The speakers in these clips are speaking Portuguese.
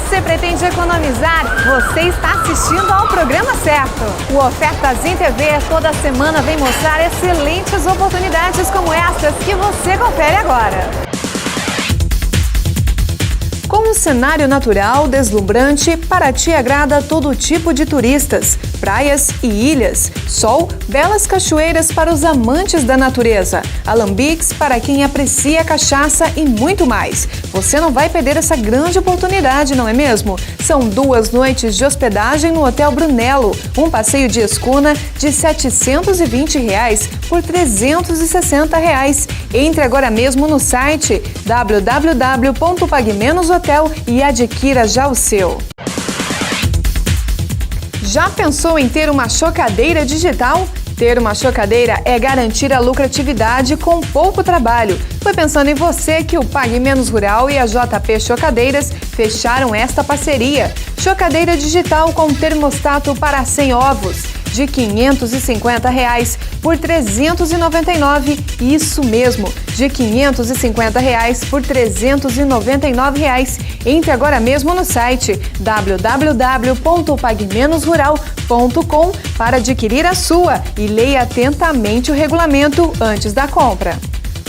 Você pretende economizar? Você está assistindo ao programa certo. O Ofertas em TV toda semana vem mostrar excelentes oportunidades como essas que você confere agora. Com um cenário natural deslumbrante, Paraty agrada todo tipo de turistas. Praias e ilhas, sol, belas cachoeiras para os amantes da natureza, alambiques para quem aprecia cachaça e muito mais. Você não vai perder essa grande oportunidade, não é mesmo? São 2 noites de hospedagem no Hotel Brunello, um passeio de escuna de R$ 720 por R$ 360. Entre agora mesmo no site www.pagmenoshotel e adquira já o seu. Já pensou em ter uma chocadeira digital? Ter uma chocadeira é garantir a lucratividade com pouco trabalho. Foi pensando em você que o Pague Menos Rural e a JP Chocadeiras fecharam esta parceria. Chocadeira digital com termostato para 100 ovos, de R$ 550 por R$ 399. Isso mesmo, de R$ 550 por R$ 399. Entre agora mesmo no site www.pagmenosrural.com para adquirir a sua e leia atentamente o regulamento antes da compra.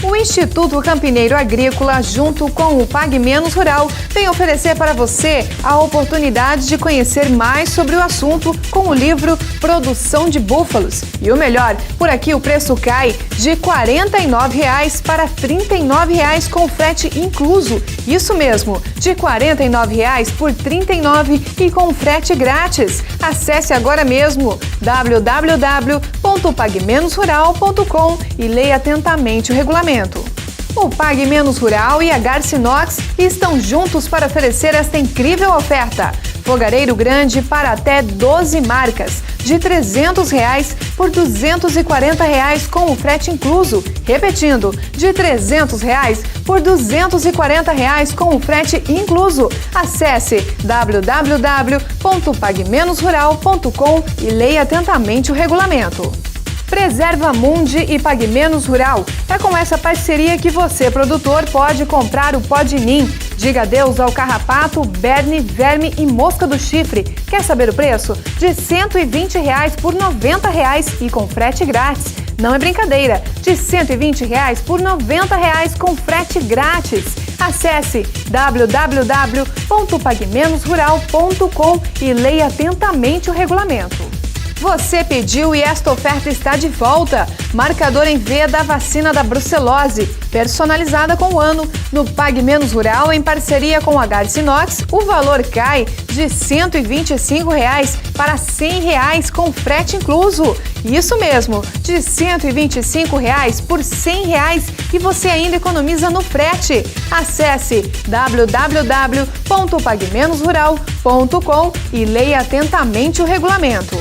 O Instituto Campineiro Agrícola, junto com o Pague Menos Rural, vem oferecer para você a oportunidade de conhecer mais sobre o assunto com o livro Produção de Búfalos. E o melhor, por aqui o preço cai de R$ 49 para R$ 39 com frete incluso. Isso mesmo, de R$ 49 por R$ 39 e com frete grátis. Acesse agora mesmo www.pagmenosrural.com e leia atentamente o regulamento. O Pague Menos Rural e a Garcinox estão juntos para oferecer esta incrível oferta. Fogareiro grande para até 12 marcas, de R$ 300 por R$ 240 com o frete incluso. Repetindo, de R$ 300 por R$ 240 com o frete incluso. Acesse www.pagmenosrural.com e leia atentamente o regulamento. Preserva Mundi e Pague Menos Rural. É com essa parceria que você, produtor, pode comprar o pó de NIM. Diga adeus ao carrapato, berne, verme e mosca do chifre. Quer saber o preço? De R$ 120 por R$ 90 e com frete grátis. Não é brincadeira, de R$ 120 por R$ 90 com frete grátis. Acesse www.pagmenosrural.com e leia atentamente o regulamento. Você pediu e esta oferta está de volta. Marcador em V da vacina da brucelose, personalizada com o ano. No Pague Menos Rural, em parceria com a Garcinox, o valor cai de R$ 125 para R$ 100 com frete incluso. Isso mesmo, de R$ 125 por R$ 100 e você ainda economiza no frete. Acesse www.pagmenosrural.com e leia atentamente o regulamento.